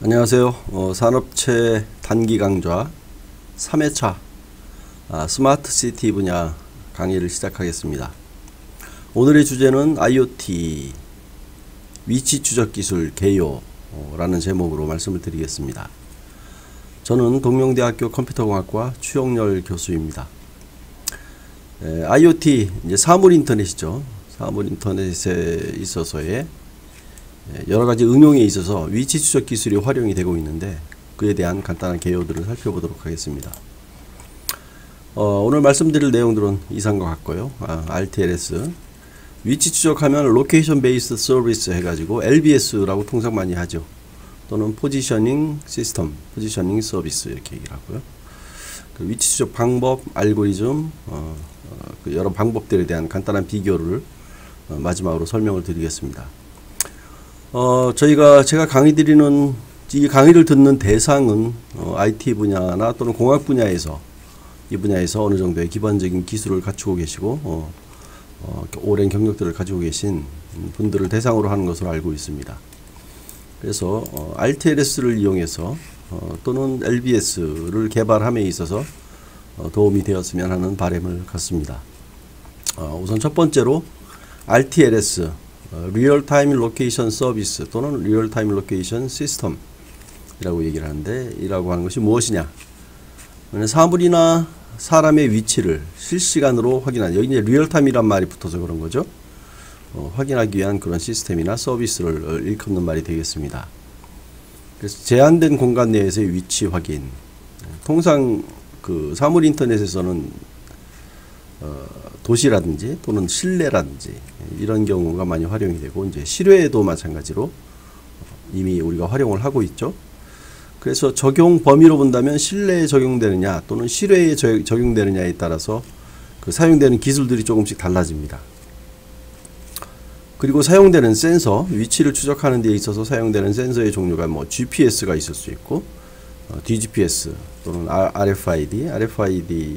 안녕하세요. 산업체 단기 강좌 3회차 스마트 시티 분야 강의를 시작하겠습니다. 오늘의 주제는 IoT 위치 추적 기술 개요라는 제목으로 말씀을 드리겠습니다. 저는 동명대학교 컴퓨터공학과 추영렬 교수입니다. IoT 이제 사물 인터넷이죠. 사물 인터넷에 있어서의 여러가지 응용에 있어서 위치 추적 기술이 활용이 되고 있는데 그에 대한 간단한 개요들을 살펴보도록 하겠습니다. 오늘 말씀드릴 내용들은 이상과 같고요. RTLS 위치 추적하면 로케이션 베이스 서비스 해가지고 LBS라고 통상 많이 하죠. 또는 포지셔닝 시스템, 포지셔닝 서비스 이렇게 얘기를 하고요. 그 위치 추적 방법, 알고리즘, 그 여러 방법들에 대한 간단한 비교를 마지막으로 설명을 드리겠습니다. 제가 강의 드리는 이 강의를 듣는 대상은 IT 분야나 또는 공학 분야에서 이 분야에서 어느 정도의 기본적인 기술을 갖추고 계시고 오랜 경력들을 가지고 계신 분들을 대상으로 하는 것으로 알고 있습니다. 그래서 RTLS를 이용해서 또는 LBS를 개발함에 있어서 도움이 되었으면 하는 바람을 갖습니다. 우선 첫 번째로 RTLS 리얼 타임 로케이션 서비스 또는 리얼 타임 로케이션 시스템이라고 얘기를 하는데 이라고 하는 것이 무엇이냐? 사물이나 사람의 위치를 실시간으로 확인하는, 여기 이제 리얼 타임이란 말이 붙어서 그런 거죠. 확인하기 위한 그런 시스템이나 서비스를 일컫는 말이 되겠습니다. 그래서 제한된 공간 내에서의 위치 확인. 통상 그 사물 인터넷에서는 도시라든지 또는 실내라든지 이런 경우가 많이 활용이 되고, 이제 실외에도 마찬가지로 이미 우리가 활용을 하고 있죠. 그래서 적용 범위로 본다면 실내에 적용되느냐 또는 실외에 적용되느냐에 따라서 그 사용되는 기술들이 조금씩 달라집니다. 그리고 사용되는 센서, 위치를 추적하는 데 있어서 사용되는 센서의 종류가 뭐 GPS가 있을 수 있고 DGPS 또는 RFID는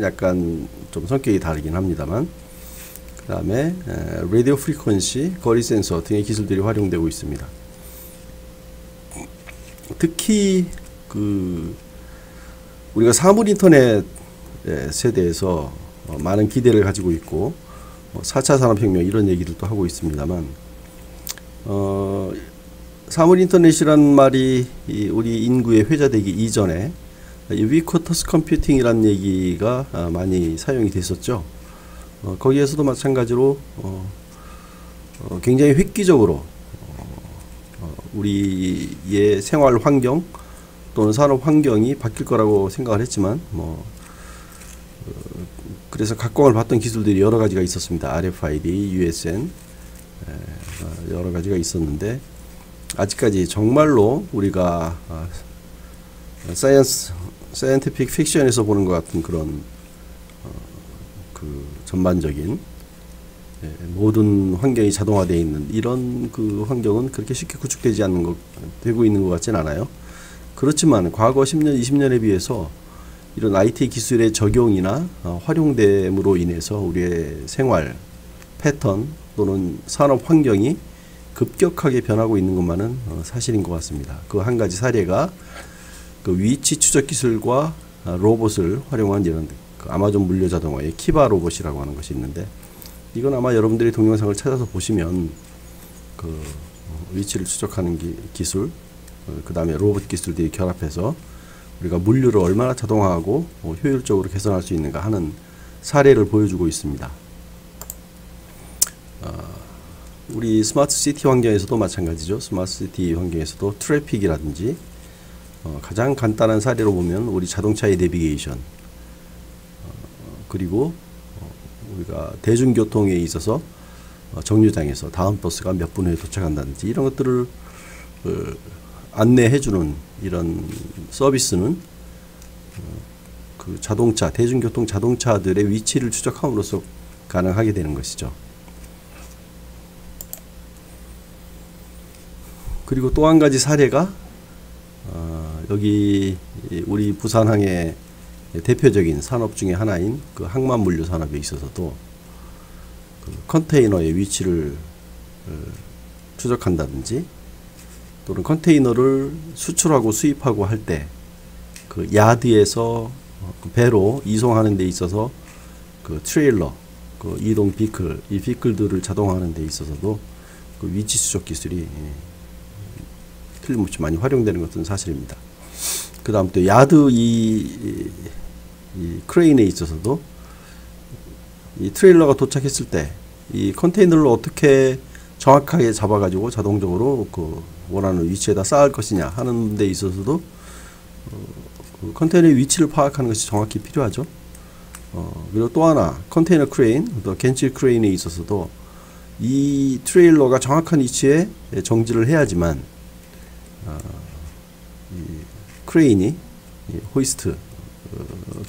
약간 좀 성격이 다르긴 합니다만, 그 다음에 라디오 프리퀀시, 거리 센서 등의 기술들이 활용되고 있습니다. 특히 우리가 사물 인터넷 세대에서 많은 기대를 가지고 있고 4차 산업혁명 이런 얘기들도 하고 있습니다만, 사물 인터넷이란 말이 우리 인구에 회자되기 이전에 유비쿼터스 컴퓨팅이라는 얘기가 많이 사용이 됐었죠. 거기에서도 마찬가지로 굉장히 획기적으로 우리의 생활 환경 또는 산업 환경이 바뀔 거라고 생각을 했지만 그래서 각광을 받던 기술들이 여러 가지가 있었습니다. RFID, USN 여러 가지가 있었는데 아직까지 정말로 우리가 사이언티픽 픽션에서 보는 것 같은 그런 그 전반적인 모든 환경이 자동화되어 있는 이런 그 환경은 그렇게 쉽게 구축되지 않는 되고 있는 것 같진 않아요. 그렇지만 과거 10년, 20년에 비해서 이런 IT 기술의 적용이나 활용됨으로 인해서 우리의 생활 패턴 또는 산업 환경이 급격하게 변하고 있는 것만은 사실인 것 같습니다. 그 한 가지 사례가 그 위치 추적 기술과 로봇을 활용한 이런 그 아마존 물류 자동화의 키바 로봇이라고 하는 것이 있는데, 이건 아마 여러분들이 동영상을 찾아서 보시면 그 위치를 추적하는 기술, 그 다음에 로봇 기술들이 결합해서 우리가 물류를 얼마나 자동화하고 효율적으로 개선할 수 있는가 하는 사례를 보여주고 있습니다. 우리 스마트 시티 환경에서도 마찬가지죠. 스마트 시티 환경에서도 트래픽이라든지 가장 간단한 사례로 보면 우리 자동차의 내비게이션, 그리고 우리가 대중교통에 있어서 정류장에서 다음 버스가 몇 분 후에 도착한다든지 이런 것들을 안내해주는 이런 서비스는 그 자동차, 대중교통 자동차들의 위치를 추적함으로써 가능하게 되는 것이죠. 그리고 또 한 가지 사례가 여기 우리 부산항의 대표적인 산업 중에 하나인 그 항만 물류 산업에 있어서도 그 컨테이너의 위치를 추적한다든지 또는 컨테이너를 수출하고 수입하고 할 때 그 야드에서 그 배로 이송하는 데 있어서 그 트레일러, 그 이동 비클, 이 비클들을 자동화하는 데 있어서도 그 위치 추적 기술이 틀림없이 많이 활용되는 것은 사실입니다. 그 다음 또 야드 이 크레인에 있어서도 이 트레일러가 도착했을 때 이 컨테이너를 어떻게 정확하게 잡아가지고 자동적으로 그 원하는 위치에다 쌓을 것이냐 하는 데 있어서도 그 컨테이너의 위치를 파악하는 것이 정확히 필요하죠. 그리고 또 하나 컨테이너 크레인, 또 겐치 크레인에 있어서도 이 트레일러가 정확한 위치에 정지를 해야지만 이 크레인이 이 호이스트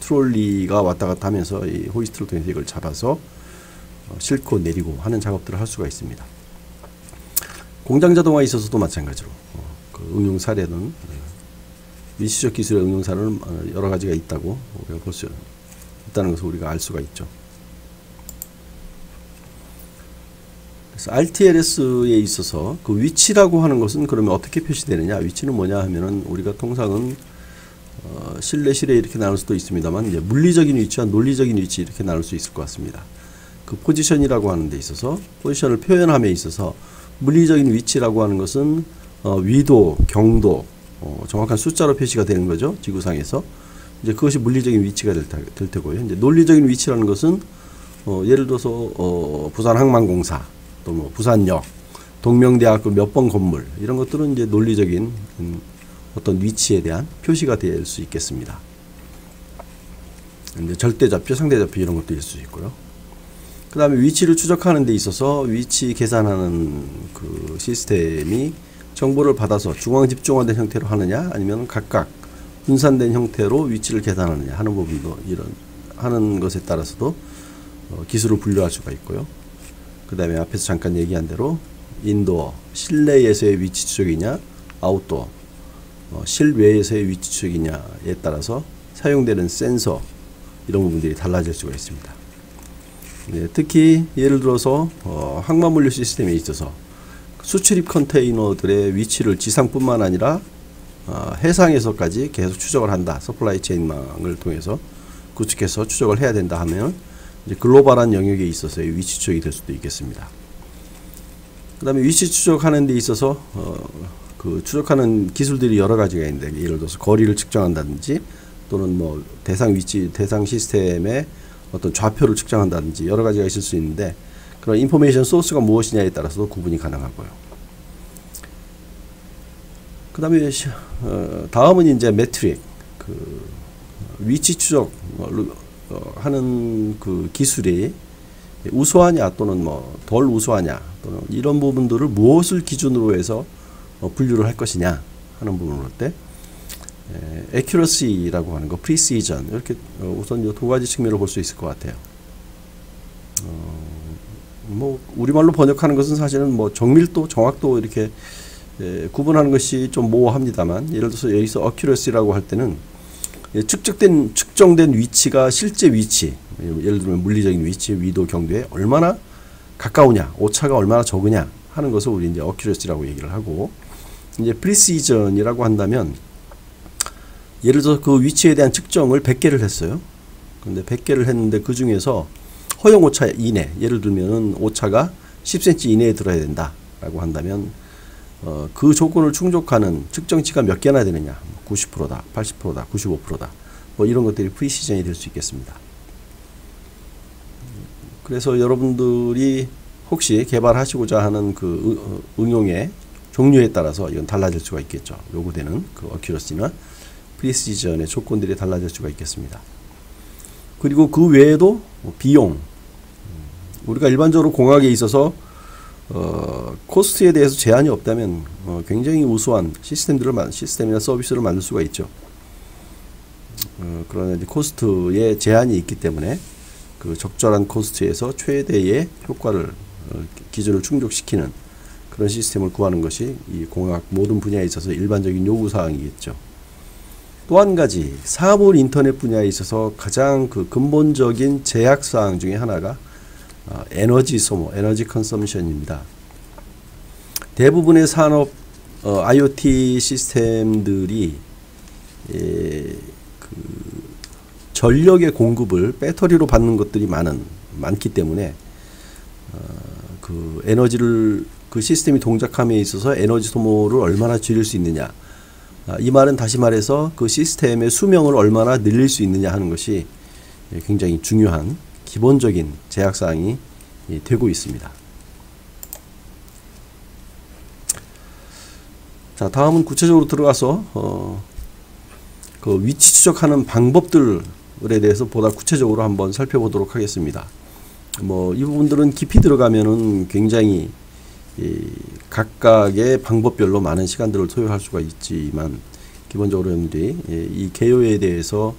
트롤리가 왔다 갔다 하면서 이 호이스트를 통해서 이걸 잡아서 싣고 내리고 하는 작업들을 할 수가 있습니다. 공장 자동화에 있어서도 마찬가지로 그 응용 사례는 위치적 기술의 응용 사례는 여러 가지가 있다고 우리가 볼 수 있다는 것을 우리가 알 수가 있죠. 그래서 RTLS에 있어서 그 위치라고 하는 것은 그러면 어떻게 표시되느냐? 위치는 뭐냐 하면은 우리가 통상은 실내 실외 이렇게 나눌 수도 있습니다만 이제 물리적인 위치와 논리적인 위치 이렇게 나눌 수 있을 것 같습니다. 그 포지션이라고 하는 데 있어서 포지션을 표현함에 있어서 물리적인 위치라고 하는 것은 위도, 경도, 정확한 숫자로 표시가 되는 거죠. 지구상에서. 이제 그것이 물리적인 위치가 될 테고요. 이제 논리적인 위치라는 것은 예를 들어서 부산항만공사, 또 뭐 부산역, 동명대학교 몇 번 건물 이런 것들은 이제 논리적인 어떤 위치에 대한 표시가 될 수 있겠습니다. 이제 절대좌표, 상대좌표 이런 것도 있을 수 있고요. 그 다음에 위치를 추적하는 데 있어서 위치 계산하는 그 시스템이 정보를 받아서 중앙 집중화된 형태로 하느냐 아니면 각각 분산된 형태로 위치를 계산하느냐 하는 부분도 이런 하는 것에 따라서도 기술을 분류할 수가 있고요. 그 다음에 앞에서 잠깐 얘기한 대로 인도어, 실내에서의 위치 추적이냐 아웃도어, 실외에서의 위치 추적이냐에 따라서 사용되는 센서 이런 부분들이 달라질 수가 있습니다. 네, 특히 예를 들어서 항만물류 시스템에 있어서 수출입 컨테이너들의 위치를 지상뿐만 아니라 해상에서까지 계속 추적을 한다. 서플라이 체인망을 통해서 구축해서 추적을 해야 된다 하면 이제 글로벌한 영역에 있어서의 위치 추적이 될 수도 있겠습니다. 그 다음에 위치 추적하는 데 있어서 그 추적하는 기술들이 여러 가지가 있는데 예를 들어서 거리를 측정한다든지 또는 뭐 대상 위치, 대상 시스템의 어떤 좌표를 측정한다든지 여러 가지가 있을 수 있는데 그런 인포메이션 소스가 무엇이냐에 따라서도 구분이 가능하고요. 그 다음에 다음은 이제 매트릭, 그 위치 추적 하는 그 기술이 우수하냐 또는 뭐 덜 우수하냐 또는 이런 부분들을 무엇을 기준으로 해서 분류를 할 것이냐 하는 부분을 볼 때 accuracy라고 하는 거, precision 이렇게 우선 이 두 가지 측면을 볼 수 있을 것 같아요. 뭐 우리말로 번역하는 것은 사실은 뭐 정밀도, 정확도 이렇게 구분하는 것이 좀 모호합니다만 예를 들어서 여기서 accuracy라고 할 때는 측정된 위치가 실제 위치, 예를 들면 물리적인 위치, 위도, 경도에 얼마나 가까우냐, 오차가 얼마나 적으냐 하는 것을 우리 이제 accuracy라고 얘기를 하고 이제 precision이라고 한다면 예를 들어서 그 위치에 대한 측정을 100개를 했어요. 근데 100개를 했는데 그 중에서 허용 오차 이내, 예를 들면은 오차가 10cm 이내에 들어야 된다 라고 한다면 그 조건을 충족하는 측정치가 몇 개나 되느냐, 90%다, 80%다, 95%다 뭐 이런 것들이 프리시전이 될 수 있겠습니다. 그래서 여러분들이 혹시 개발하시고자 하는 그 응용의 종류에 따라서 이건 달라질 수가 있겠죠. 요구되는 그 어큐러시나 프리시전의 조건들이 달라질 수가 있겠습니다. 그리고 그 외에도 비용, 우리가 일반적으로 공학에 있어서 코스트에 대해서 제한이 없다면 굉장히 우수한 시스템이나 서비스를 만들 수가 있죠. 그러나 이제 코스트에 제한이 있기 때문에 그 적절한 코스트에서 최대의 효과를 기준을 충족시키는 그런 시스템을 구하는 것이 이 공학 모든 분야에 있어서 일반적인 요구사항이겠죠. 또 한 가지 사물 인터넷 분야에 있어서 가장 그 근본적인 제약사항 중에 하나가 에너지 소모, 에너지 컨섬션입니다. 대부분의 산업 IoT 시스템들이 그 전력의 공급을 배터리로 받는 것들이 많기 때문에 그 에너지를 그 시스템이 동작함에 있어서 에너지 소모를 얼마나 줄일 수 있느냐, 이 말은 다시 말해서 그 시스템의 수명을 얼마나 늘릴 수 있느냐 하는 것이 굉장히 중요한 기본적인 제약사항이 되고 있습니다. 자, 다음은 구체적으로 들어가서 그 위치 추적하는 방법들에 대해서 보다 구체적으로 한번 살펴보도록 하겠습니다. 뭐 이 부분들은 깊이 들어가면은 굉장히 각각의 방법별로 많은 시간들을 소요할 수가 있지만, 기본적으로 여러분들이 이 개요에 대해서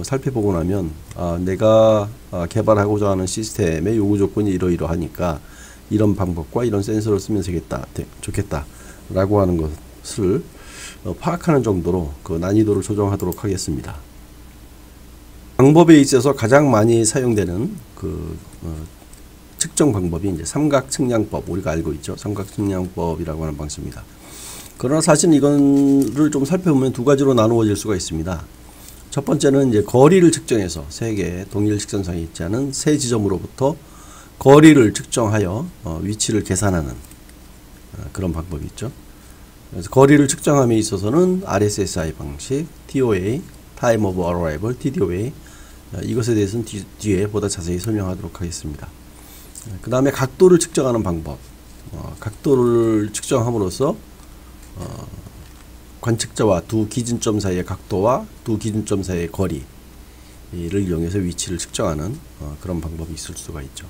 살펴보고 나면 내가 개발하고자 하는 시스템의 요구 조건이 이러이러하니까 이런 방법과 이런 센서를 쓰면 좋겠다 라고 하는 것을 파악하는 정도로 그 난이도를 조정하도록 하겠습니다. 방법에 있어서 가장 많이 사용되는 그 측정 방법이 이제 삼각측량법, 우리가 알고 있죠. 삼각측량법이라고 하는 방식입니다. 그러나 사실 이거를 좀 살펴보면 두 가지로 나누어질 수가 있습니다. 첫 번째는 이제 거리를 측정해서 세 개의 동일 직선상에 있지 않은 세 지점으로부터 거리를 측정하여 위치를 계산하는 그런 방법이 있죠. 그래서 거리를 측정함에 있어서는 RSSI 방식, TOA, Time of Arrival, TDOA, 이것에 대해서는 뒤에 보다 자세히 설명하도록 하겠습니다. 그 다음에 각도를 측정하는 방법, 각도를 측정함으로써 관측자와 두 기준점 사이의 각도와 두 기준점 사이의 거리를 이용해서 위치를 측정하는 그런 방법이 있을 수가 있죠.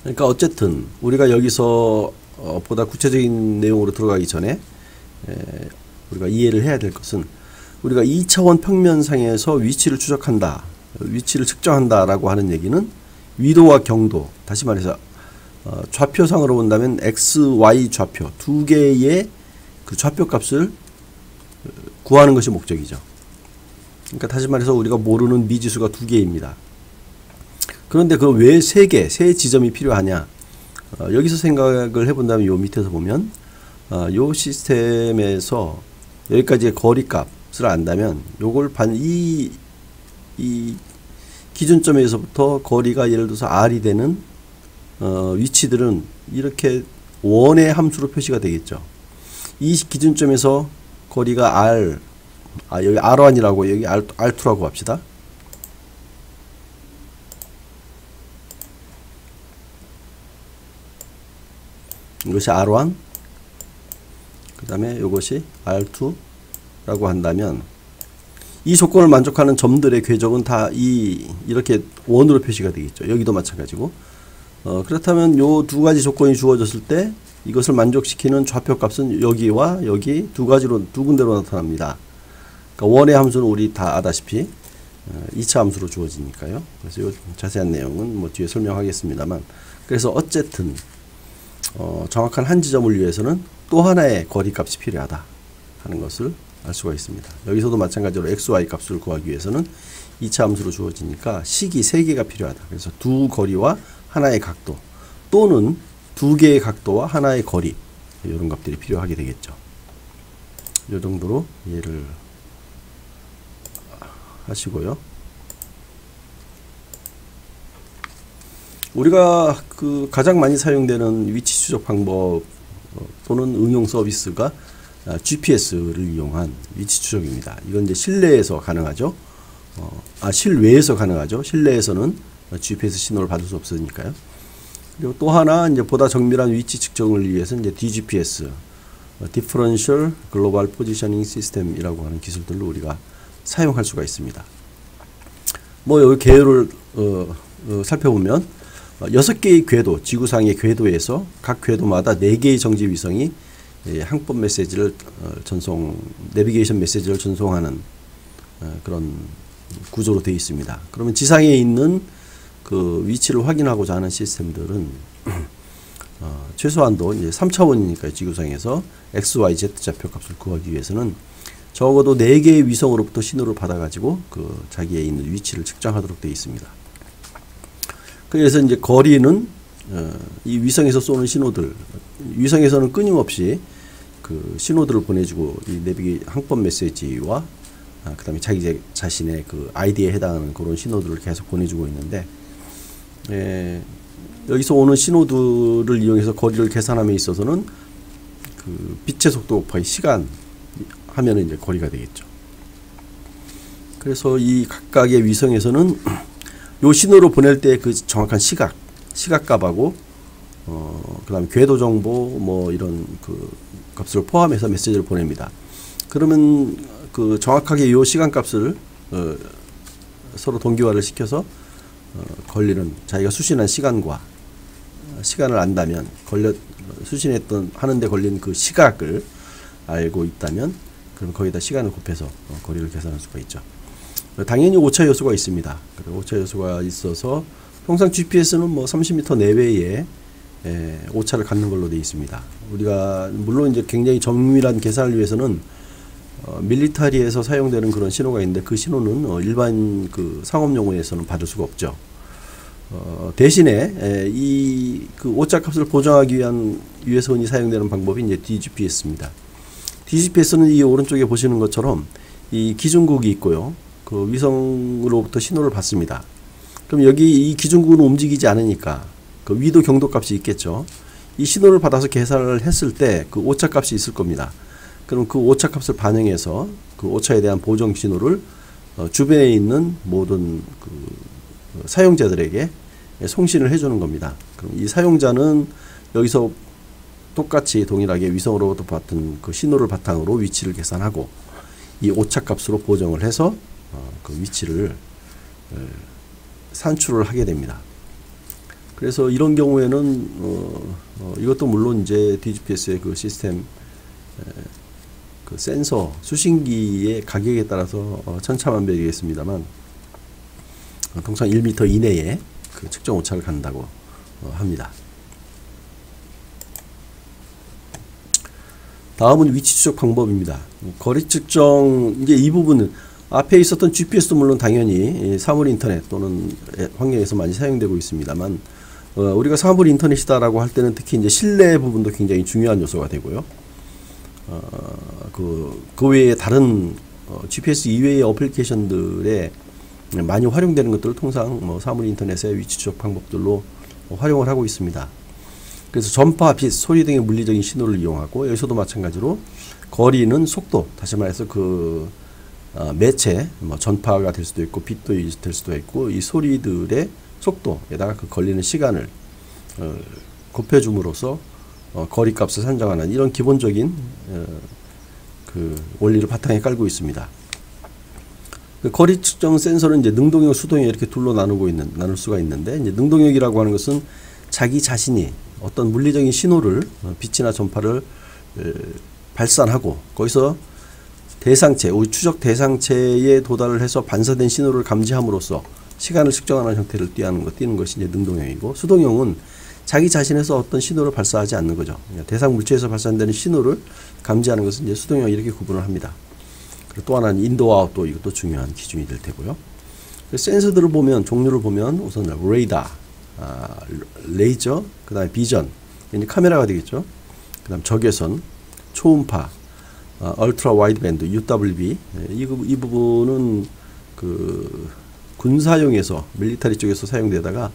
그러니까 어쨌든 우리가 여기서 보다 구체적인 내용으로 들어가기 전에 우리가 이해를 해야 될 것은, 우리가 2차원 평면상에서 위치를 추적한다, 위치를 측정한다 라고 하는 얘기는 위도와 경도, 다시 말해서 좌표상으로 본다면 X, Y 좌표 두 개의 그 좌표 값을 구하는 것이 목적이죠. 그러니까 다시 말해서 우리가 모르는 미지수가 두 개입니다. 그런데 그 왜 세 지점이 필요하냐? 여기서 생각을 해본다면 요 밑에서 보면 요 시스템에서 여기까지의 거리 값을 안다면 요걸 이 기준점에서부터 거리가 예를 들어서 R이 되는 위치들은 이렇게 원의 함수로 표시가 되겠죠. 이 기준점에서 거리가 여기 R1이라고 여기 R2라고 합시다. 이것이 R1, 그 다음에 이것이 R2라고 한다면 이 조건을 만족하는 점들의 궤적은 다 이렇게 원으로 표시가 되겠죠. 여기도 마찬가지고. 그렇다면 요 두 가지 조건이 주어졌을 때 이것을 만족시키는 좌표 값은 여기와 여기 두 군데로 나타납니다. 그러니까 원의 함수는 우리 다 아다시피 2차 함수로 주어지니까요. 그래서 요 자세한 내용은 뭐 뒤에 설명하겠습니다만, 그래서 어쨌든 정확한 한 지점을 위해서는 또 하나의 거리 값이 필요하다 하는 것을 알 수가 있습니다. 여기서도 마찬가지로 XY 값을 구하기 위해서는 2차 함수로 주어지니까 식이 3개가 필요하다. 그래서 두 거리와 하나의 각도, 또는 두 개의 각도와 하나의 거리, 이런 값들이 필요하게 되겠죠. 이 정도로 이해를 하시고요. 우리가 그 가장 많이 사용되는 위치 추적 방법 또는 응용 서비스가 GPS를 이용한 위치 추적입니다. 이건 이제 실내에서 가능하죠. 실외에서 가능하죠. 실내에서는 GPS 신호를 받을 수 없으니까요. 그리고 또 하나 이제 보다 정밀한 위치 측정을 위해서 이제 DGPS, Differential Global Positioning System이라고 하는 기술들로 우리가 사용할 수가 있습니다. 뭐 여기 개요를 살펴보면 6개의 궤도, 지구상의 궤도에서 각 궤도마다 4개의 정지 위성이 항법 메시지를 내비게이션 메시지를 전송하는 그런 구조로 되어 있습니다. 그러면 지상에 있는 그 위치를 확인하고자 하는 시스템들은 최소한도 이제 3차원이니까 지구상에서 X, Y, Z 좌표 값을 구하기 위해서는 적어도 4개의 위성으로부터 신호를 받아가지고 그 자기의 있는 위치를 측정하도록 되어 있습니다. 그래서 이제 거리는 이 위성에서 쏘는 신호들, 위성에서는 끊임없이 그 신호들을 보내주고 이 내비게 항법 메시지와 그다음에 자기 자신의 그 아이디에 해당하는 그런 신호들을 계속 보내주고 있는데 여기서 오는 신호들을 이용해서 거리를 계산함에 있어서는 그 빛의 속도 곱하기 시간 하면은 이제 거리가 되겠죠. 그래서 이 각각의 위성에서는 요 신호를 보낼 때 그 정확한 시각값하고 그다음에 궤도 정보 뭐 이런 그 값을 포함해서 메시지를 보냅니다. 그러면 그 정확하게 요 시간값을 서로 동기화를 시켜서 걸리는 자기가 수신한 시간과 시간을 안다면 수신했던 하는데 걸린 그 시각을 알고 있다면 그럼 거기다 시간을 곱해서 거리를 계산할 수가 있죠. 당연히 오차 요소가 있습니다. 오차 요소가 있어서 통상 GPS는 뭐 30m 내외에 오차를 갖는 걸로 되어 있습니다. 우리가 물론 이제 굉장히 정밀한 계산을 위해서는 밀리터리에서 사용되는 그런 신호가 있는데 그 신호는 일반 그 상업 용어에서는 받을 수가 없죠. 대신에 이 그 오차 값을 보정하기 위해서 흔히 사용되는 방법이 이제 DGPS입니다. DGPS는 이 오른쪽에 보시는 것처럼 이 기준국이 있고요. 그 위성으로부터 신호를 받습니다. 그럼 여기 이 기준국은 움직이지 않으니까 그 위도 경도 값이 있겠죠. 이 신호를 받아서 계산을 했을 때 그 오차 값이 있을 겁니다. 그럼 그 오차 값을 반영해서 그 오차에 대한 보정 신호를 주변에 있는 모든 그 사용자들에게 송신을 해주는 겁니다. 그럼 이 사용자는 여기서 똑같이 동일하게 위성으로부터 받은 그 신호를 바탕으로 위치를 계산하고 이 오차 값으로 보정을 해서 그 위치를 산출을 하게 됩니다. 그래서 이런 경우에는 이것도 물론 이제 DGPS의 그 시스템 그 센서 수신기의 가격에 따라서 천차만별이겠습니다만 통상 1m 이내에 그 측정 오차를 갖는다고 합니다. 다음은 위치 추적 방법입니다. 거리 측정 이제 이 부분은 앞에 있었던 GPS도 물론 당연히 사물 인터넷 또는 환경에서 많이 사용되고 있습니다만 우리가 사물 인터넷이다라고 할 때는 특히 이제 실내 부분도 굉장히 중요한 요소가 되고요. 그 외에 다른 GPS 이외의 어플리케이션들에 많이 활용되는 것들을 통상 뭐 사물 인터넷의 위치 추적 방법들로 활용을 하고 있습니다. 그래서 전파, 빛, 소리 등의 물리적인 신호를 이용하고 여기서도 마찬가지로 거리는 속도, 다시 말해서 그 매체, 뭐 전파가 될 수도 있고 빛도 될 수도 있고 이 소리들의 속도에다가 그 걸리는 시간을 곱해줌으로써 거리값을 산정하는 이런 기본적인 그 원리를 바탕에 깔고 있습니다. 그 거리 측정 센서는 이제 능동형, 수동형 이렇게 둘로 나눌 수가 있는데 이제 능동형이라고 하는 것은 자기 자신이 어떤 물리적인 신호를 빛이나 전파를 발산하고 거기서 대상체, 추적 대상체에 도달을 해서 반사된 신호를 감지함으로써 시간을 측정하는 형태를 띠는 것이 이제 능동형이고, 수동형은 자기 자신에서 어떤 신호를 발사하지 않는 거죠. 대상 물체에서 발산되는 신호를 감지하는 것은 이제 수동형 이렇게 구분을 합니다. 그리고 또 하나는 인도 아웃도 이것도 중요한 기준이 될 테고요. 센서들을 보면 종류를 보면 우선 레이더, 레이저, 그 다음에 비전, 이제 카메라가 되겠죠. 그 다음 적외선, 초음파, 얼트라 와이드밴드, UWB, 이 부분은 그 군사용에서 밀리터리 쪽에서 사용되다가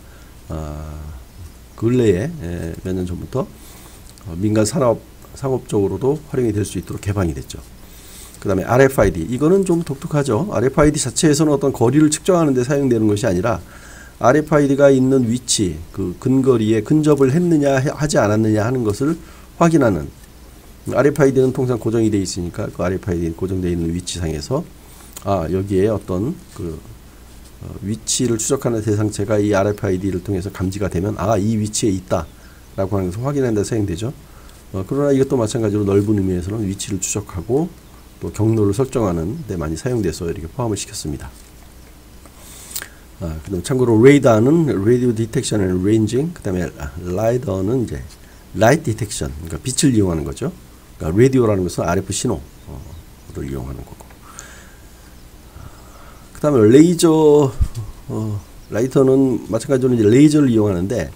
근래에 몇 년 전부터 민간 상업 쪽으로도 활용이 될 수 있도록 개방이 됐죠. 그 다음에 RFID, 이거는 좀 독특하죠. RFID 자체에서는 어떤 거리를 측정하는 데 사용되는 것이 아니라 RFID가 있는 위치, 그 근거리에 근접을 했느냐 하지 않았느냐 하는 것을 확인하는, RFID는 통상 고정이 되어 있으니까 그 RFID 고정되어 있는 위치상에서 여기에 어떤 그 위치를 추적하는 대상체가 이 RFID를 통해서 감지가 되면 이 위치에 있다 라고 하는 것을 확인하는 데 사용되죠. 그러나 이것도 마찬가지로 넓은 의미에서는 위치를 추적하고 또 경로를 설정하는 데 많이 사용돼서 이렇게 포함을 시켰습니다. 그다음 참고로 레이더는 Radio Detection and Ranging, 그 다음에 라이더는 이제 Light Detection, 그러니까 빛을 이용하는 거죠. 그러니까 라디오라는 것은 RF 신호를 이용하는 거고. 그 다음에 레이저, 라이터는 마찬가지로 이제 레이저를 이용하는데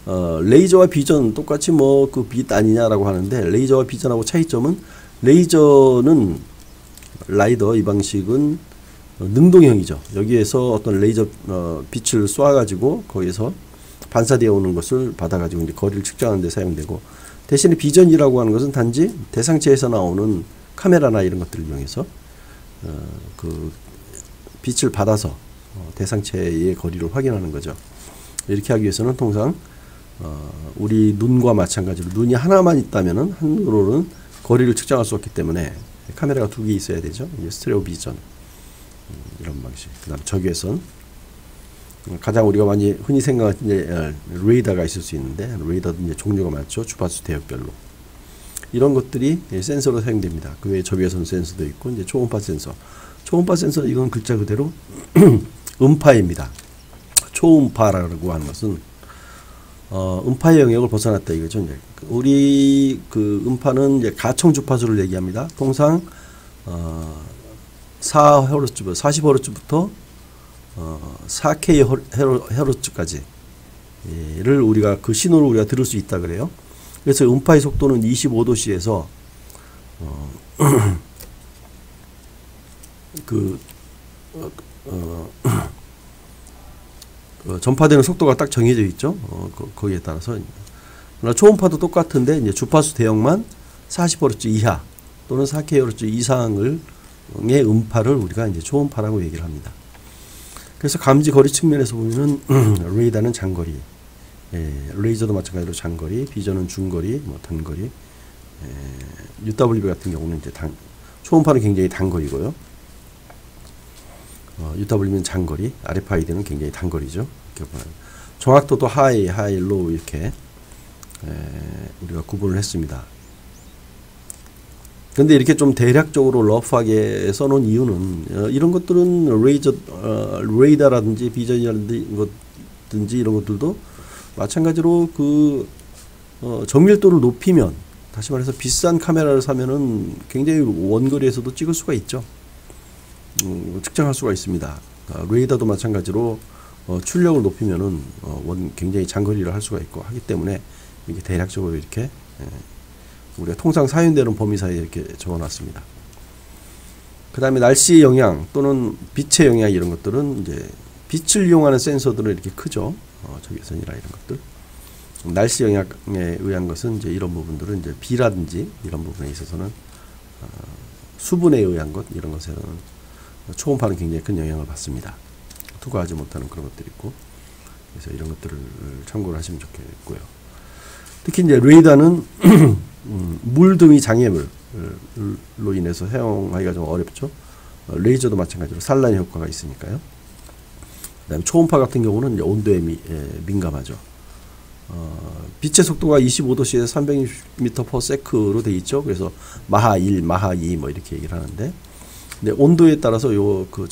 레이저와 비전 똑같이 뭐 그 빛 아니냐라고 하는데, 레이저와 비전하고 차이점은, 레이저는 라이더 이 방식은 능동형이죠. 여기에서 어떤 레이저 빛을 쏴가지고 거기에서 반사되어 오는 것을 받아가지고 이제 거리를 측정하는 데 사용되고, 대신에 비전이라고 하는 것은 단지 대상체에서 나오는 카메라나 이런 것들을 이용해서 그 빛을 받아서 대상체의 거리를 확인하는 거죠. 이렇게 하기 위해서는 통상 우리 눈과 마찬가지로 눈이 하나만 있다면은 한 눈으로는 거리를 측정할 수 없기 때문에 카메라가 두 개 있어야 되죠. 스테레오 비전 이런 방식. 그다음 적외선, 가장 우리가 많이 흔히 생각하는 이제 레이더가 있을 수 있는데, 레이더도 이제 종류가 많죠. 주파수 대역별로 이런 것들이 센서로 사용됩니다. 그 외에 적외선 센서도 있고, 이제 초음파 센서. 초음파 센서, 이건 글자 그대로 음파입니다. 초음파라고 하는 것은 음파의 영역을 벗어났다 이거죠. 이제 우리 그 음파는 이제 가청 주파수를 얘기합니다. 통상 4Hz, 40Hz부터 4KHz까지를 우리가 그 신호를 우리가 들을 수 있다 그래요. 그래서 음파의 속도는 25도씨에서 전파되는 속도가 딱 정해져 있죠. 거기에 따라서. 그러나 초음파도 똑같은데 이제 주파수 대역만 40Hz 이하 또는 4KHz 이상의 음파를 우리가 이제 초음파라고 얘기를 합니다. 그래서 감지 거리 측면에서 보면은 레이더는 장거리, 레이저도 마찬가지로 장거리, 비전은 중거리, 뭐 단거리, UWB 같은 경우는 이제 초음파는 굉장히 단거리고요. UWB는 장거리, RFID는 굉장히 단거리죠. 정확도도 하이, 로우 이렇게 우리가 구분을 했습니다. 근데 이렇게 좀 대략적으로 러프하게 써놓은 이유는 이런 것들은 레이더라든지 비전이라든지 이런 것들도 마찬가지로 그 정밀도를 높이면, 다시 말해서 비싼 카메라를 사면은 굉장히 원거리에서도 찍을 수가 있죠. 측정할 수가 있습니다. 레이더도 마찬가지로 출력을 높이면은 굉장히 장거리를 할 수가 있고 하기 때문에 이게 대략적으로 이렇게 우리가 통상 사용되는 범위 사이에 이렇게 적어놨습니다. 그 다음에 날씨 영향 또는 빛의 영향, 이런 것들은 이제 빛을 이용하는 센서들은 이렇게 크죠. 적외선이나 이런 것들. 날씨 영향에 의한 것은 이제 이런 부분들은 이제 비라든지 이런 부분에 있어서는 수분에 의한 것, 이런 것에는 초음파는 굉장히 큰 영향을 받습니다. 투과하지 못하는 그런 것들이 있고, 그래서 이런 것들을 참고를 하시면 좋겠고요. 특히 이제 레이더는 물 등의 장애물로 인해서 사용하기가 좀 어렵죠. 레이저도 마찬가지로 산란 효과가 있으니까요. 그다음에 초음파 같은 경우는 이제 온도에 민감하죠. 빛의 속도가 25도씨에서 360m/s로 되어 있죠. 그래서 마하 1, 마하 2 뭐 이렇게 얘기를 하는데, 근데 온도에 따라서 그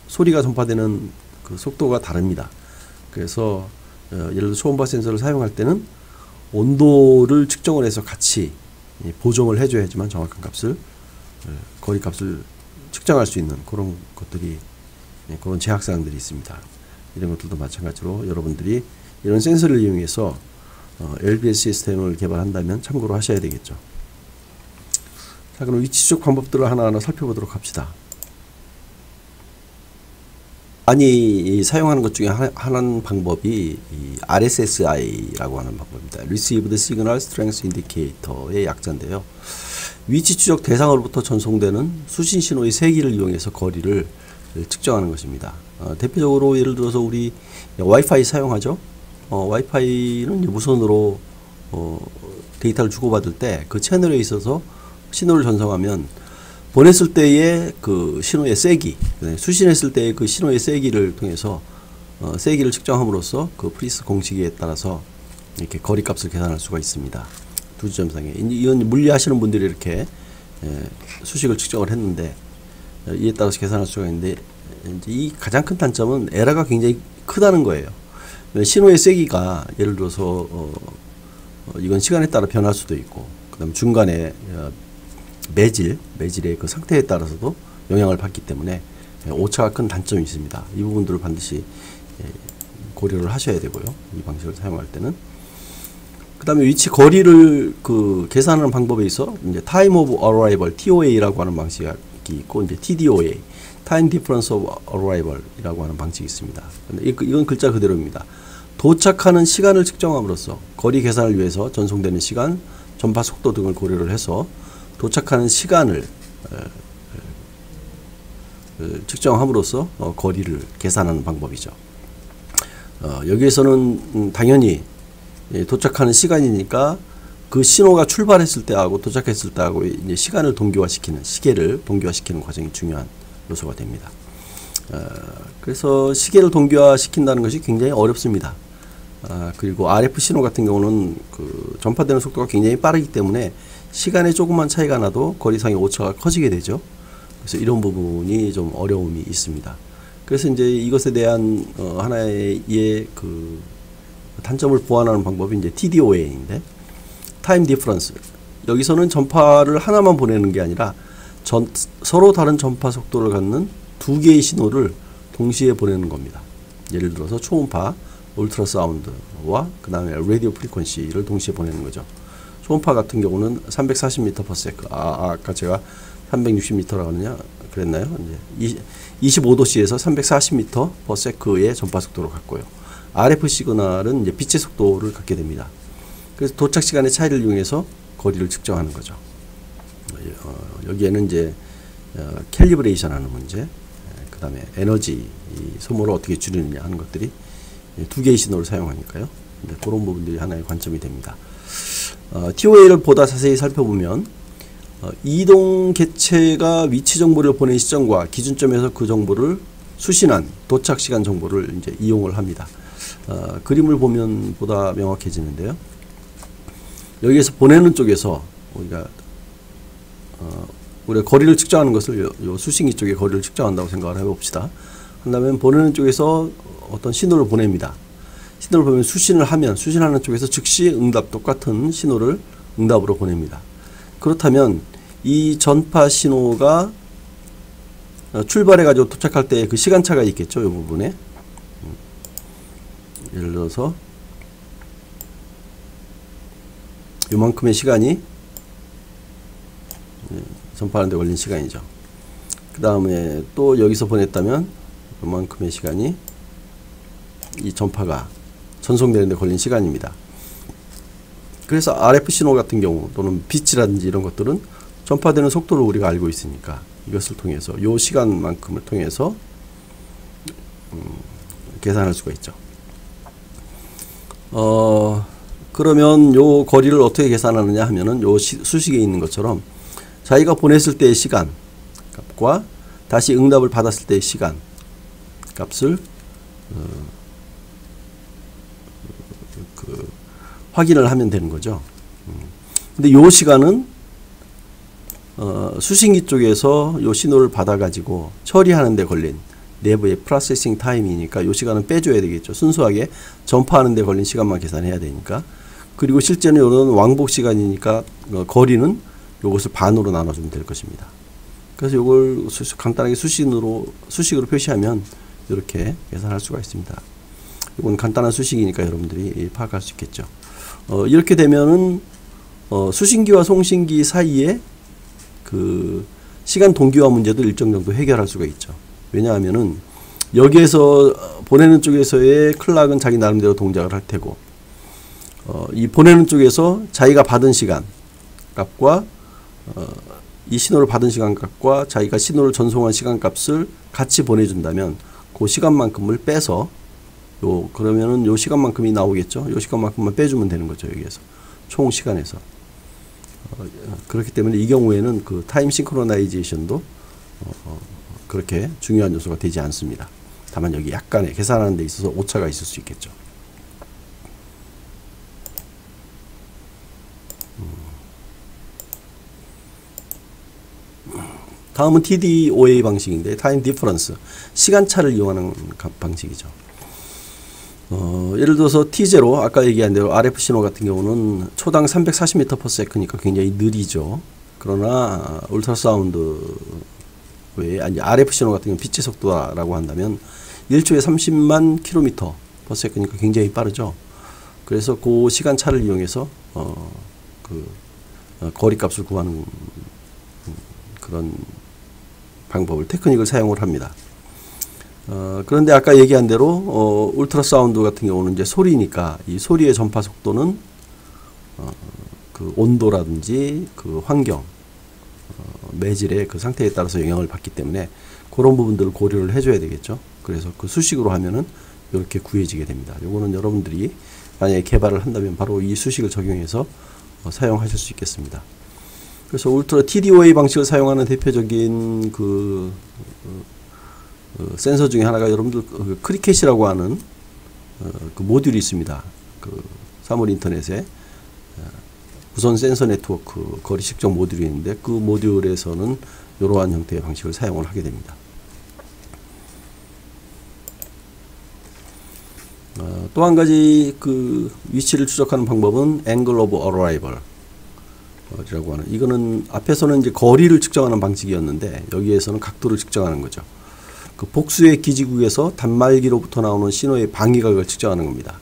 소리가 전파되는 그 속도가 다릅니다. 그래서 예를 들어 초음파 센서를 사용할 때는 온도를 측정을 해서 같이 보정을 해줘야지만 정확한 값을, 거리 값을 측정할 수 있는 그런 것들이, 그런 제약사항들이 있습니다. 이런 것들도 마찬가지로 여러분들이 이런 센서를 이용해서 LBS 시스템을 개발한다면 참고로 하셔야 되겠죠. 자, 그럼 위치 추적 방법들을 하나하나 살펴보도록 합시다. 많이 사용하는 것 중에 하나는 방법이 이 RSSI라고 하는 방법입니다. Received Signal Strength Indicator의 약자인데요. 위치 추적 대상으로부터 전송되는 수신 신호의 세기를 이용해서 거리를 측정하는 것입니다. 대표적으로 예를 들어서 우리 와이파이 사용하죠. 와이파이는 무선으로 데이터를 주고받을 때 그 채널에 있어서 신호를 전송하면 보냈을 때의 그 신호의 세기, 수신했을 때의 그 신호의 세기를 통해서 세기를 측정함으로써 그 프리스 공식에 따라서 이렇게 거리값을 계산할 수가 있습니다. 두 지점상에. 이건 물리하시는 분들이 이렇게 수식을 측정을 했는데 이에 따라서 계산할 수가 있는데, 이제 이 가장 큰 단점은 에러가 굉장히 크다는 거예요. 신호의 세기가 예를 들어서 이건 시간에 따라 변할 수도 있고, 그 다음에 중간에 매질의 그 상태에 따라서도 영향을 받기 때문에 오차가 큰 단점이 있습니다. 이 부분들을 반드시 고려를 하셔야 되고요. 이 방식을 사용할 때는. 그 다음에 위치 거리를 계산하는 방법에 있어 이제 time of arrival TOA라고 하는 방식이 있고 이제 TDOA time difference of arrival이라고 하는 방식이 있습니다. 근데 이건 글자 그대로입니다. 도착하는 시간을 측정함으로써 거리 계산을 위해서 전송되는 시간, 전파 속도 등을 고려를 해서 도착하는 시간을 측정함으로써 거리를 계산하는 방법이죠. 여기에서는 당연히 도착하는 시간이니까 그 신호가 출발했을 때하고 도착했을 때하고 이제 시간을 동기화시키는 시계를 동기화시키는 과정이 중요한 요소가 됩니다. 그래서 시계를 동기화시킨다는 것이 굉장히 어렵습니다. 그리고 RF 신호 같은 경우는 전파되는 속도가 굉장히 빠르기 때문에 시간에 조금만 차이가 나도 거리상의 오차가 커지게 되죠. 그래서 이런 부분이 좀 어려움이 있습니다. 그래서 이제 이것에 대한 하나의 단점을 보완하는 방법이 이제 TDOA인데, 타임 디퍼런스. 여기서는 전파를 하나만 보내는 게 아니라 서로 다른 전파 속도를 갖는 두 개의 신호를 동시에 보내는 겁니다. 예를 들어서 초음파, 울트라사운드와 그 다음에 라디오 프리퀀시를 동시에 보내는 거죠. 초음파 같은 경우는 340m/s. 아까 제가 360m라고 하느냐 그랬나요? 이제 25도씨에서 340m/s의 전파 속도를 갖고요. RF 시그널은 이제 빛의 속도를 갖게 됩니다. 그래서 도착 시간의 차이를 이용해서 거리를 측정하는 거죠. 여기에는 이제 캘리브레이션 하는 문제, 그 다음에 에너지 소모를 어떻게 줄이느냐 하는 것들이 두 개의 신호를 사용하니까요. 그런 부분들이 하나의 관점이 됩니다. TOA를 보다 자세히 살펴보면 이동 개체가 위치 정보를 보낸 시점과 기준점에서 그 정보를 수신한 도착 시간 정보를 이제 이용을 합니다. 그림을 보면 보다 명확해지는데요. 여기에서 보내는 쪽에서 우리가 거리를 측정하는 것을 요 수신기 쪽에 거리를 측정한다고 생각을 해봅시다. 한다면 보내는 쪽에서 어떤 신호를 보냅니다. 신호를 보면 수신하는 쪽에서 즉시 응답 똑같은 신호를 응답으로 보냅니다. 그렇다면 이 전파 신호가 출발해가지고 도착할 때 그 시간차가 있겠죠. 이 부분에. 예를 들어서 요만큼의 시간이 전파하는 데 걸린 시간이죠. 그 다음에 또 여기서 보냈다면 요만큼의 시간이 이 전파가 전송되는 데 걸린 시간입니다. 그래서 RF 신호 같은 경우 또는 빛이라든지 이런 것들은 전파되는 속도를 우리가 알고 있으니까 이것을 통해서 요 시간만큼을 통해서 계산할 수가 있죠. 그러면 요 거리를 어떻게 계산하느냐 하면은 요 수식에 있는 것처럼 자기가 보냈을 때의 시간 값과 다시 응답을 받았을 때의 시간 값을 확인을 하면 되는 거죠. 근데 요 시간은 수신기 쪽에서 요 신호를 받아 가지고 처리하는 데 걸린 내부의 프로세싱 타임이니까 요 시간은 빼줘야 되겠죠. 순수하게 전파하는 데 걸린 시간만 계산해야 되니까. 그리고 실제는 요런 왕복 시간이니까 거리는 요것을 반으로 나눠주면 될 것입니다. 그래서 요걸 간단하게 수식으로 표시하면 이렇게 계산할 수가 있습니다. 이건 간단한 수식이니까 여러분들이 파악할 수 있겠죠. 이렇게 되면은 수신기와 송신기 사이에 그 시간 동기화 문제도 일정 정도 해결할 수가 있죠. 왜냐하면은 여기에서 보내는 쪽에서의 클락은 자기 나름대로 동작을 할 테고 이 보내는 쪽에서 자기가 받은 시간 값과 이 신호를 받은 시간 값과 자기가 신호를 전송한 시간 값을 같이 보내준다면 그 시간만큼을 빼서 그러면은 요 시간만큼이 나오겠죠. 요 시간만큼만 빼주면 되는 거죠. 여기에서 총 시간에서. 그렇기 때문에 이 경우에는 그 타임 싱크로나이제이션도 그렇게 중요한 요소가 되지 않습니다. 다만 여기 약간의 계산하는 데 있어서 오차가 있을 수 있겠죠. 다음은 TDOA 방식인데 타임 디퍼런스, 시간차를 이용하는 방식이죠. 예를 들어서 T0, 아까 얘기한 대로 RF 신호 같은 경우는 초당 340m/s니까 굉장히 느리죠. 그러나 울트라사운드 외에 RF 신호 같은 경우 빛의 속도라고 한다면 1초에 30만 킬로미터 퍼세컨이니까 굉장히 빠르죠. 그래서 그 시간차를 이용해서 거리값을 구하는 그런 방법을 테크닉을 사용을 합니다. 그런데 아까 얘기한 대로 울트라사운드 같은 경우는 이제 소리니까 이 소리의 전파 속도는 그 온도라든지 그 환경, 매질의 그 상태에 따라서 영향을 받기 때문에 그런 부분들을 고려를 해줘야 되겠죠. 그래서 그 수식으로 하면은 이렇게 구해지게 됩니다. 요거는 여러분들이 만약에 개발을 한다면 바로 이 수식을 적용해서 사용하실 수 있겠습니다. 그래서 울트라 TDOA 방식을 사용하는 대표적인 그 센서 중에 하나가 여러분들 크리켓이라고 하는 그 모듈이 있습니다. 그 사물 인터넷에 무선 센서 네트워크 거리 측정 모듈이 있는데 그 모듈에서는 이러한 형태의 방식을 사용을 하게 됩니다. 또 한 가지 그 위치를 추적하는 방법은 angle of arrival 이라고 하는, 이거는 앞에서는 이제 거리를 측정하는 방식이었는데 여기에서는 각도를 측정하는 거죠. 그 복수의 기지국에서 단말기로부터 나오는 신호의 방위각을 측정하는 겁니다.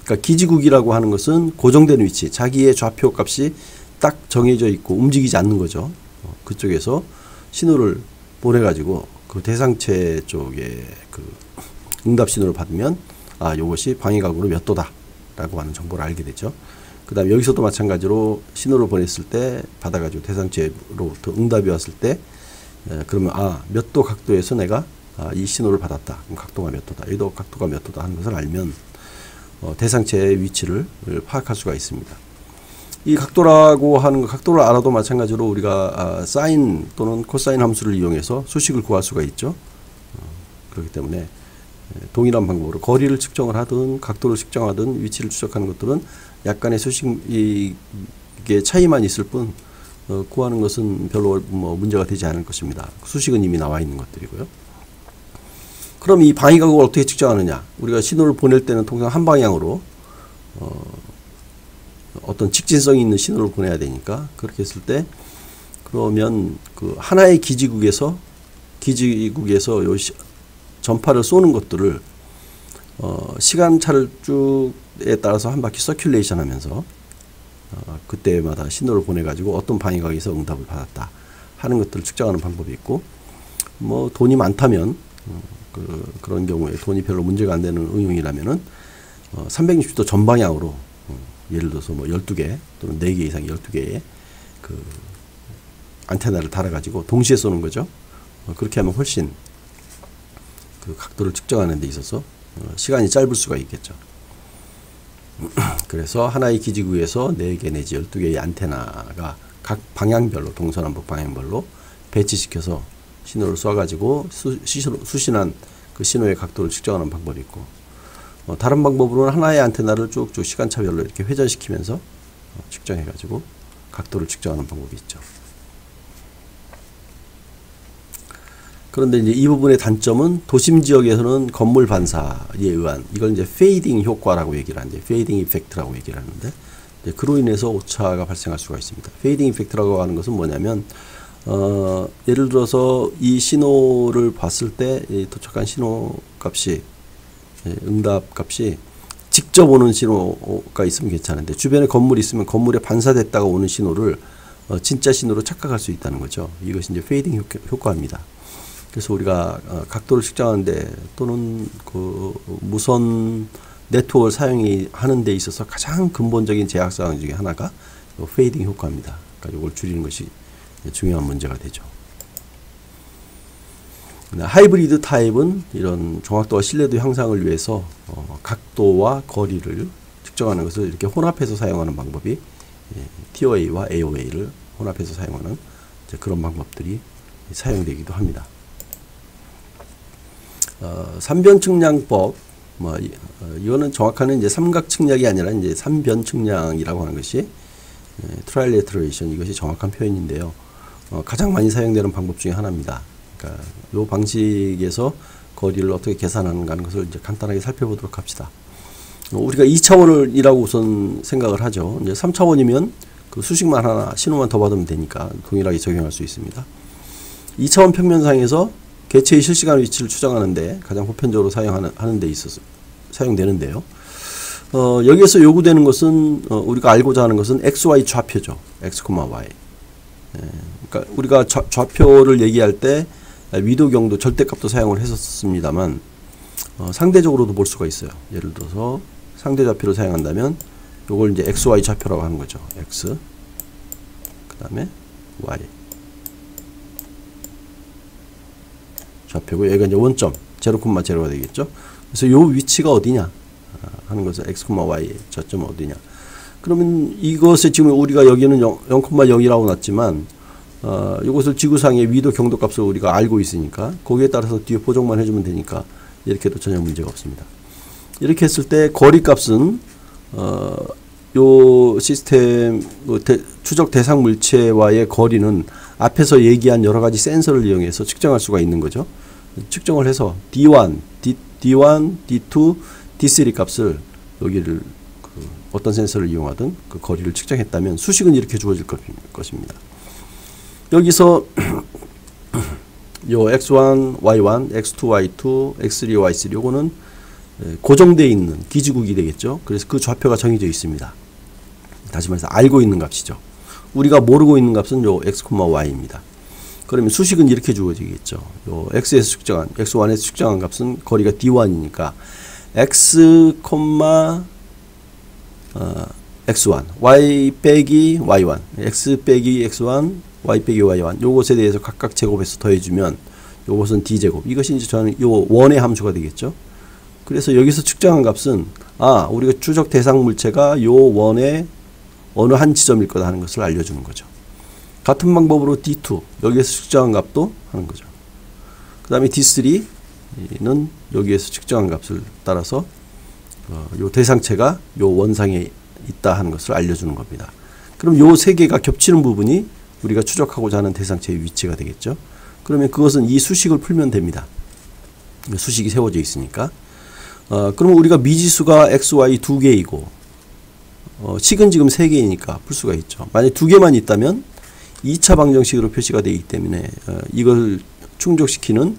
그러니까 기지국이라고 하는 것은 고정된 위치, 자기의 좌표 값이 딱 정해져 있고 움직이지 않는 거죠. 그쪽에서 신호를 보내가지고 그 대상체 쪽에 그 응답 신호를 받으면 요것이 방위각으로 몇 도다 라고 하는 정보를 알게 되죠. 그 다음에 여기서도 마찬가지로 신호를 보냈을 때 받아가지고 대상체로부터 응답이 왔을 때 그러면 몇 도 각도에서 내가 이 신호를 받았다. 그럼 각도가 몇 도다. 여기도 각도가 몇 도다 하는 것을 알면 대상체의 위치를 파악할 수가 있습니다. 이 각도라고 하는 각도를 알아도 마찬가지로 우리가 사인 또는 코사인 함수를 이용해서 수식을 구할 수가 있죠. 그렇기 때문에 동일한 방법으로 거리를 측정을 하든 각도를 측정하든 위치를 추적하는 것들은 약간의 수식의 차이만 있을 뿐 구하는 것은 별로 문제가 되지 않을 것입니다. 수식은 이미 나와 있는 것들이고요. 그럼 이 방위각을 어떻게 측정하느냐? 우리가 신호를 보낼 때는 통상 한 방향으로 어떤 직진성이 있는 신호를 보내야 되니까 그렇게 했을 때 그러면 그 하나의 기지국에서 요 전파를 쏘는 것들을 시간차를 쭉에 따라서 한 바퀴 서큘레이션 하면서 그때마다 신호를 보내가지고 어떤 방위각에서 응답을 받았다 하는 것들을 측정하는 방법이 있고, 돈이 많다면 그런 경우에 돈이 별로 문제가 안 되는 응용이라면은 360도 전방향으로 예를 들어서 12개 또는 4개 이상 12개의 그 안테나를 달아가지고 동시에 쏘는 거죠. 그렇게 하면 훨씬 그 각도를 측정하는 데 있어서 시간이 짧을 수가 있겠죠. 그래서 하나의 기지국에서 4개 내지 12개의 안테나가 각 방향별로 동서남북 방향별로 배치시켜서 신호를 쏴가지고 수신한 그 신호의 각도를 측정하는 방법이 있고, 다른 방법으로는 하나의 안테나를 쭉쭉 시간차별로 이렇게 회전시키면서 측정해가지고 각도를 측정하는 방법이 있죠. 그런데 이제 이 부분의 단점은 도심 지역에서는 건물 반사에 의한 이걸 이제 페이딩 효과라고 얘기를 하는데, 페이딩 이펙트라고 얘기를 하는데, 그로 인해서 오차가 발생할 수가 있습니다. 페이딩 이펙트라고 하는 것은 뭐냐면 예를 들어서 이 신호를 봤을 때 도착한 신호 값이 응답 값이 직접 오는 신호가 있으면 괜찮은데 주변에 건물이 있으면 건물에 반사됐다가 오는 신호를 진짜 신호로 착각할 수 있다는 거죠. 이것이 이제 페이딩 효과입니다. 그래서 우리가 각도를 측정하는데 또는 그 무선 네트워크를 사용하는 데 있어서 가장 근본적인 제약사항 중에 하나가 페이딩 효과입니다. 그러니까 이걸 줄이는 것이 중요한 문제가 되죠. 하이브리드 타입은 이런 정확도와 신뢰도 향상을 위해서 각도와 거리를 측정하는 것을 이렇게 혼합해서 사용하는 방법이 TOA와 AOA를 혼합해서 사용하는 그런 방법들이 사용되기도 합니다. 3변 측량법, 이거는 정확한 이제 삼각 측량이 아니라 이제 3변 측량이라고 하는 것이 트라일레트레이션, 이것이 정확한 표현인데요. 가장 많이 사용되는 방법 중에 하나입니다. 그러니까 이 방식에서 거리를 어떻게 계산하는가 하는 것을 이제 간단하게 살펴보도록 합시다. 우리가 2차원이라고 우선 생각을 하죠. 이제 3차원이면 그 수식만 하나, 신호만 더 받으면 되니까 동일하게 적용할 수 있습니다. 2차원 평면상에서 개체의 실시간 위치를 추정하는데 가장 보편적으로 사용하는 데 있어서 사용되는데요. 여기에서 요구되는 것은 우리가 알고자 하는 것은 XY 좌표죠. X, Y. 그러니까 우리가 좌표를 얘기할 때 위도, 경도, 절대값도 사용을 했었습니다만 상대적으로도 볼 수가 있어요. 예를 들어서 상대 좌표를 사용한다면 요걸 이제 XY 좌표라고 하는 거죠. X 그 다음에 Y 좌표고 여기가 이제 원점 0,0가 되겠죠. 그래서 요 위치가 어디냐 하는 것은 X, Y 저점은 어디냐. 그러면 이것에 지금 우리가 여기는 0,0이라고 놨지만 이것을 지구상의 위도, 경도 값을 우리가 알고 있으니까 거기에 따라서 뒤에 보정만 해주면 되니까 이렇게도 전혀 문제가 없습니다. 이렇게 했을 때 거리 값은 요 시스템 추적 대상 물체와의 거리는 앞에서 얘기한 여러 가지 센서를 이용해서 측정할 수가 있는 거죠. 측정을 해서 D1, D1, D2, D3 값을 여기를 어떤 센서를 이용하든 그 거리를 측정했다면 수식은 이렇게 주어질 것입니다. 여기서 요 X1, Y1, X2, Y2, X3, Y3 요거는 고정되어 있는 기지국이 되겠죠. 그래서 그 좌표가 정해져 있습니다. 다시 말해서 알고 있는 값이죠. 우리가 모르고 있는 값은 요 X, Y입니다. 그러면 수식은 이렇게 주어지겠죠. 요 X에서 측정한, X1에서 측정한 값은 거리가 D1이니까 X, X1, Y 빼기 Y1, X 빼기 X1, Y 빼기 Y1 요것에 대해서 각각 제곱해서 더해주면 요것은 D제곱. 이것이 이제 저는 요 원의 함수가 되겠죠. 그래서 여기서 측정한 값은 우리가 추적 대상 물체가 요 원의 어느 한 지점일 거다 하는 것을 알려주는 거죠. 같은 방법으로 D2 여기에서 측정한 값도 하는 거죠. 그 다음에 D3는 여기에서 측정한 값을 따라서 요 대상체가 요 원상에 있다 하는 것을 알려주는 겁니다. 그럼 요 세 개가 겹치는 부분이 우리가 추적하고자 하는 대상체의 위치가 되겠죠. 그러면 그것은 이 수식을 풀면 됩니다. 수식이 세워져 있으니까. 그럼 우리가 미지수가 X, Y 두 개이고 식은 지금 세 개이니까 풀 수가 있죠. 만약 두 개만 있다면 2차 방정식으로 표시가 되기 때문에 이걸 충족시키는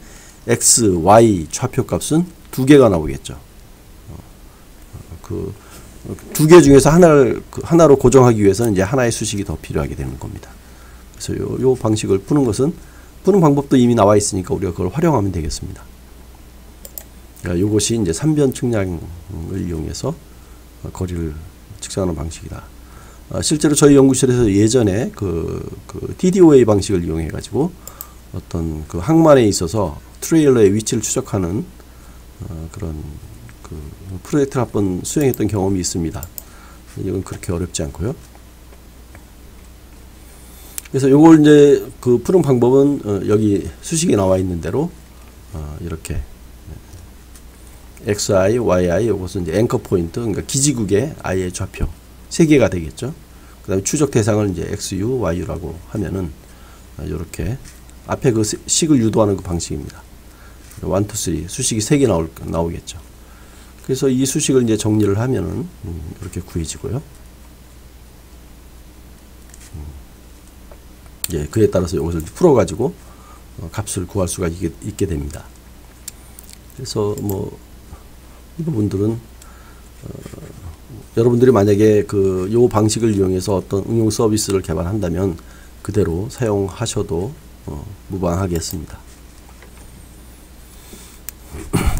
X, Y 좌표 값은 두 개가 나오겠죠. 그 두 개 중에서 하나로 고정하기 위해서는 이제 하나의 수식이 더 필요하게 되는 겁니다. 그래서 요 방식을 푸는 방법도 이미 나와 있으니까 우리가 그걸 활용하면 되겠습니다. 그러니까 요것이 이제 3변 측량을 이용해서 거리를 측정하는 방식이다. 실제로 저희 연구실에서 예전에 그 TDOA 방식을 이용해 가지고 어떤 그 항만에 있어서 트레일러의 위치를 추적하는 그런 그 프로젝트를 한번 수행했던 경험이 있습니다. 이건 그렇게 어렵지 않고요. 그래서 요걸 이제 그 푸는 방법은 여기 수식에 나와 있는 대로 이렇게 XI, YI 요것은 이제 앵커 포인트, 그러니까 기지국의 I의 좌표 세 개가 되겠죠. 그 다음에 추적 대상을 이제 XU, YU라고 하면은 이렇게 앞에 그 식을 유도하는 그 방식입니다. 1, 2, 3 수식이 세 개 나오겠죠. 그래서 이 수식을 이제 정리를 하면은 이렇게 구해지고요. 예, 그에 따라서 이것을 풀어가지고 값을 구할 수가 있게 됩니다. 그래서 뭐 이 부분들은 여러분들이 만약에 요 방식을 이용해서 어떤 응용 서비스를 개발한다면 그대로 사용하셔도 무방하겠습니다.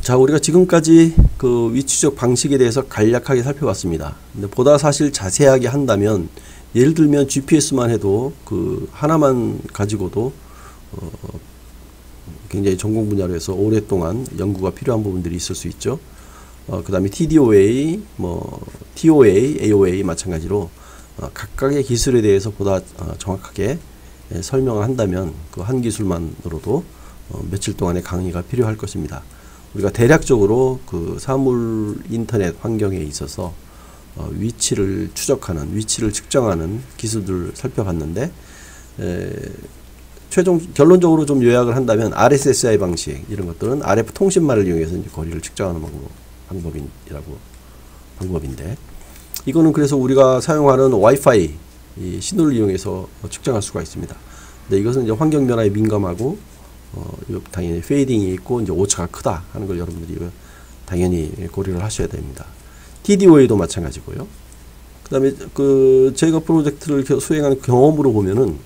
자, 우리가 지금까지 그 위치적 방식에 대해서 간략하게 살펴봤습니다. 근데 보다 사실 자세하게 한다면 예를 들면 GPS만 해도 그 하나만 가지고도 굉장히 전공 분야로 해서 오랫동안 연구가 필요한 부분들이 있을 수 있죠. 그 다음에 TDOA, TOA, AOA 마찬가지로 각각의 기술에 대해서 보다 정확하게 설명을 한다면 그 한 기술만으로도 며칠 동안의 강의가 필요할 것입니다. 우리가 대략적으로 그 사물 인터넷 환경에 있어서 위치를 추적하는, 위치를 측정하는 기술들을 살펴봤는데 결론적으로 좀 요약을 한다면 RSSI 방식 이런 것들은 RF 통신망을 이용해서 이제 거리를 측정하는 방법인데 이거는 그래서 우리가 사용하는 와이파이 신호를 이용해서 측정할 수가 있습니다. 근데 이것은 이제 환경 변화에 민감하고 당연히 페이딩이 있고 이제 오차가 크다 하는 걸 여러분들이 당연히 고려를 하셔야 됩니다. TDOA도 마찬가지고요. 그다음에 제가 프로젝트를 수행하는 경험으로 보면은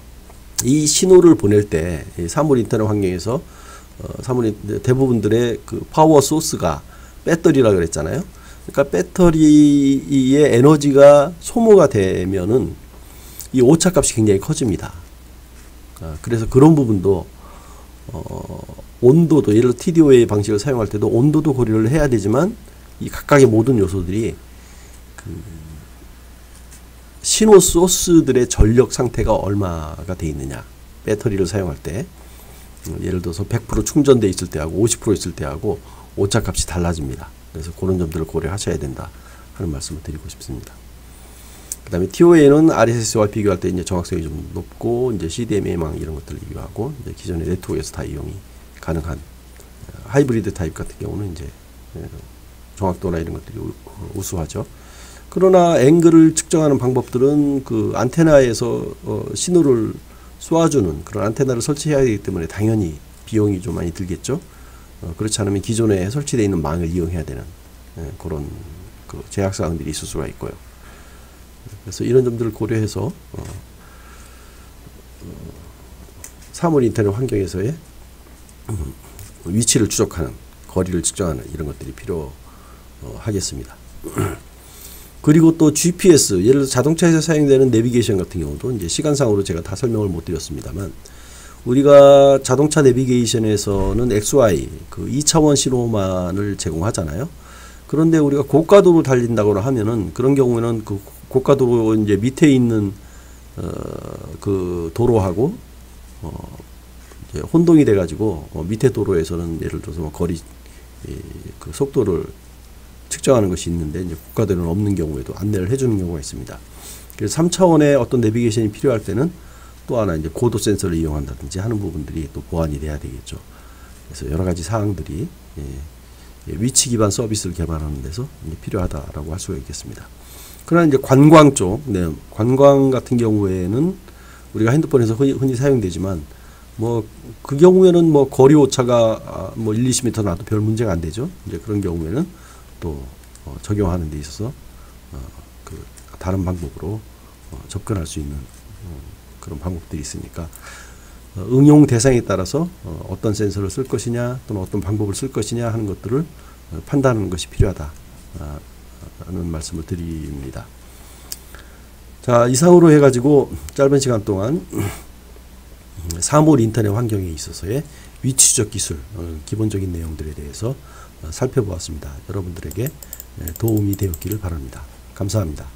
이 신호를 보낼 때 사물 인터넷 환경에서 대부분들의 파워 소스가 배터리라 그랬잖아요. 그러니까 배터리의 에너지가 소모가 되면은 이 오차값이 굉장히 커집니다. 그래서 그런 부분도 온도도, 예를 들어 TDOA 방식을 사용할 때도 온도도 고려를 해야 되지만 이 각각의 모든 요소들이 신호 소스들의 전력 상태가 얼마가 돼 있느냐, 배터리를 사용할 때 예를 들어서 100% 충전돼 있을 때하고 50% 있을 때하고 오차값이 달라집니다. 그래서 그런 점들을 고려하셔야 된다 하는 말씀을 드리고 싶습니다. 그 다음에 TOA는 RSS와 비교할 때 이제 정확성이 좀 높고, 이제 CDMA망 이런 것들을 이용하고, 이제 기존의 네트워크에서 다 이용이 가능한 하이브리드 타입 같은 경우는 이제 정확도나 이런 것들이 우수하죠. 그러나 앵글을 측정하는 방법들은 안테나에서 신호를 쏘아주는 그런 안테나를 설치해야 되기 때문에 당연히 비용이 좀 많이 들겠죠. 그렇지 않으면 기존에 설치되어 있는 망을 이용해야 되는 그런 제약사항들이 있을 수가 있고요. 그래서 이런 점들을 고려해서 사물 인터넷 환경에서의 위치를 추적하는, 거리를 측정하는 이런 것들이 필요하겠습니다. 그리고 또 GPS, 예를 들어 자동차에서 사용되는 내비게이션 같은 경우도 이제 시간상으로 제가 다 설명을 못 드렸습니다만, 우리가 자동차 내비게이션에서는 XY 2차원 신호만을 제공하잖아요. 그런데 우리가 고가도로 달린다거나 하면은, 그런 경우에는 고가도로 이제 밑에 있는 도로하고 이제 혼동이 돼 가지고 밑에 도로에서는 예를 들어서 거리 속도를 측정하는 것이 있는데, 이제 고가도로는 없는 경우에도 안내를 해주는 경우가 있습니다. 그래서 3차원의 어떤 내비게이션이 필요할 때는 또 하나 이제 고도 센서를 이용한다든지 하는 부분들이 또 보완이 돼야 되겠죠. 그래서 여러 가지 사항들이 위치 기반 서비스를 개발하는 데서 이제 필요하다라고 할 수가 있겠습니다. 그러나 이제 관광 쪽, 관광 같은 경우에는 우리가 핸드폰에서 흔히 사용되지만, 그 경우에는 거리 오차가 1, 20m 나도 별 문제가 안 되죠. 이제 그런 경우에는 또 적용하는 데 있어서 다른 방법으로 접근할 수 있는 그런 방법들이 있으니까, 응용 대상에 따라서 어떤 센서를 쓸 것이냐 또는 어떤 방법을 쓸 것이냐 하는 것들을 판단하는 것이 필요하다 하는 말씀을 드립니다. 자, 이상으로 해가지고 짧은 시간 동안 사물 인터넷 환경에 있어서의 위치 추적 기술 기본적인 내용들에 대해서 살펴보았습니다. 여러분들에게 도움이 되었기를 바랍니다. 감사합니다.